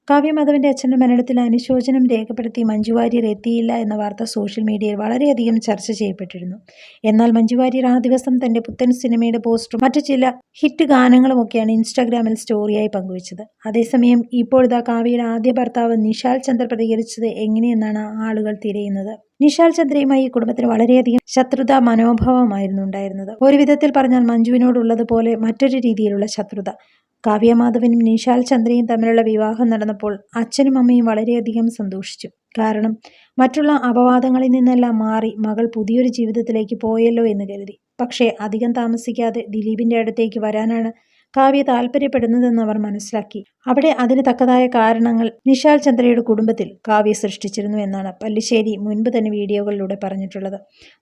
കാവ്യ മാധവന്റെ അച്ഛന്റെ മരണത്തിൽ അനുശോചനം രേഖപ്പെടുത്തി മഞ്ജു വാര്യർ എത്തിയില്ല എന്ന വാർത്ത സോഷ്യൽ മീഡിയയിൽ വളരെയധികം ചർച്ച ചെയ്യപ്പെട്ടിരുന്നു. എന്നാൽ മഞ്ജു വാര്യർ ആ ദിവസം തന്റെ പുത്തൻ സിനിമയുടെ പോസ്റ്ററും മറ്റു ചില ഹിറ്റ് ഗാനങ്ങളുമൊക്കെയാണ് ഇൻസ്റ്റാഗ്രാമിൽ സ്റ്റോറിയായി പങ്കുവച്ചത്. അതേസമയം ഇപ്പോഴിതാ കാവ്യയുടെ ആദ്യ ഭർത്താവ് നിശാൽ ചന്ദ്ര പ്രതികരിച്ചത് എങ്ങനെയെന്നാണ് ആളുകൾ തിരയുന്നത്. നിശാൽ ചന്ദ്രയുമായി ഈ കുടുംബത്തിന് വളരെയധികം ശത്രുതാ മനോഭാവമായിരുന്നു ഉണ്ടായിരുന്നത്. ഒരു വിധത്തിൽ പറഞ്ഞാൽ മഞ്ജുവിനോടുള്ളതുപോലെ മറ്റൊരു രീതിയിലുള്ള ശത്രുത. കാവ്യ മാധവനും നിശാൽ ചന്ദ്രയും തമ്മിലുള്ള വിവാഹം നടന്നപ്പോൾ അച്ഛനും അമ്മയും വളരെയധികം സന്തോഷിച്ചു. കാരണം മറ്റുള്ള അപവാദങ്ങളിൽ നിന്നെല്ലാം മാറി മകൾ പുതിയൊരു ജീവിതത്തിലേക്ക് പോയല്ലോ എന്ന് കരുതി. പക്ഷേ അധികം താമസിക്കാതെ ദിലീപിന്റെ അടുത്തേക്ക് വരാനാണ് കാവ്യ താല്പര്യപ്പെടുന്നതെന്ന് അവർ മനസ്സിലാക്കി. അവിടെ അതിന് തക്കതായ കാരണങ്ങൾ നിശാൽ ചന്ദ്രയുടെ കുടുംബത്തിൽ കാവ്യ സൃഷ്ടിച്ചിരുന്നു എന്നാണ് പല്ലിശ്ശേരി മുൻപ് തന്നെ വീഡിയോകളിലൂടെ പറഞ്ഞിട്ടുള്ളത്.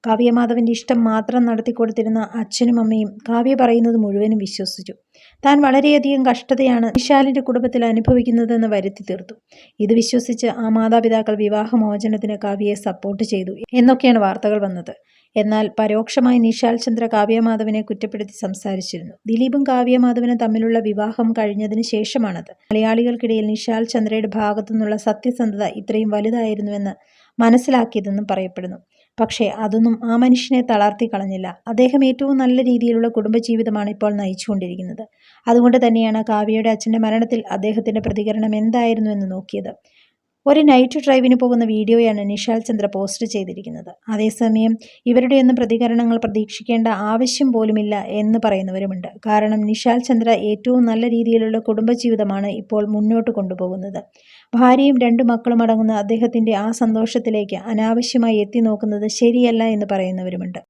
കാവ്യ മാധവന്റെ ഇഷ്ടം മാത്രം നടത്തിക്കൊടുത്തിരുന്ന അച്ഛനും അമ്മയും കാവ്യ പറയുന്നത് മുഴുവനും വിശ്വസിച്ചു. താൻ വളരെയധികം കഷ്ടതയാണ് നിശാലിന്റെ കുടുംബത്തിൽ അനുഭവിക്കുന്നതെന്ന് വരുത്തി തീർത്തു. ഇത് വിശ്വസിച്ച് ആ മാതാപിതാക്കൾ വിവാഹമോചനത്തിന് കാവ്യയെ സപ്പോർട്ട് ചെയ്തു എന്നൊക്കെയാണ് വാർത്തകൾ വന്നത്. എന്നാൽ പരോക്ഷമായി നിശാൽ ചന്ദ്ര കാവ്യ മാധവനെ കുറ്റപ്പെടുത്തി സംസാരിച്ചിരുന്നു. ദിലീപും കാവ്യ മാധവനും തമ്മിലുള്ള വിവാഹം കഴിഞ്ഞതിന് ശേഷമാണത്. മലയാളികൾക്കിടയിൽ നിശാൽ ചന്ദ്രയുടെ ഭാഗത്തു നിന്നുള്ള സത്യസന്ധത ഇത്രയും വലുതായിരുന്നുവെന്ന് മനസ്സിലാക്കിയതെന്നും പറയപ്പെടുന്നു. പക്ഷേ അതൊന്നും ആ മനുഷ്യനെ തളർത്തി കളഞ്ഞില്ല. അദ്ദേഹം ഏറ്റവും നല്ല രീതിയിലുള്ള കുടുംബജീവിതമാണ് ഇപ്പോൾ നയിച്ചുകൊണ്ടിരിക്കുന്നത്. അതുകൊണ്ട് തന്നെയാണ് കാവ്യയുടെ അച്ഛൻ്റെ മരണത്തിൽ അദ്ദേഹത്തിൻ്റെ പ്രതികരണം എന്തായിരുന്നു എന്ന് നോക്കിയത്. ഒരു നൈറ്റ് ഡ്രൈവിന് പോകുന്ന വീഡിയോയാണ് നിശാൽ ചന്ദ്ര പോസ്റ്റ് ചെയ്തിരിക്കുന്നത്. അതേസമയം ഇവരുടെയൊന്നും പ്രതികരണങ്ങൾ പ്രതീക്ഷിക്കേണ്ട ആവശ്യം പോലുമില്ല എന്ന് പറയുന്നവരുമുണ്ട്. കാരണം നിശാൽ ചന്ദ്ര ഏറ്റവും നല്ല രീതിയിലുള്ള കുടുംബജീവിതമാണ് ഇപ്പോൾ മുന്നോട്ട് കൊണ്ടുപോകുന്നത്. ഭാര്യയും 2 മക്കളും അടങ്ങുന്ന അദ്ദേഹത്തിൻ്റെ ആ സന്തോഷത്തിലേക്ക് അനാവശ്യമായി എത്തി നോക്കുന്നത് ശരിയല്ല എന്ന് പറയുന്നവരുമുണ്ട്.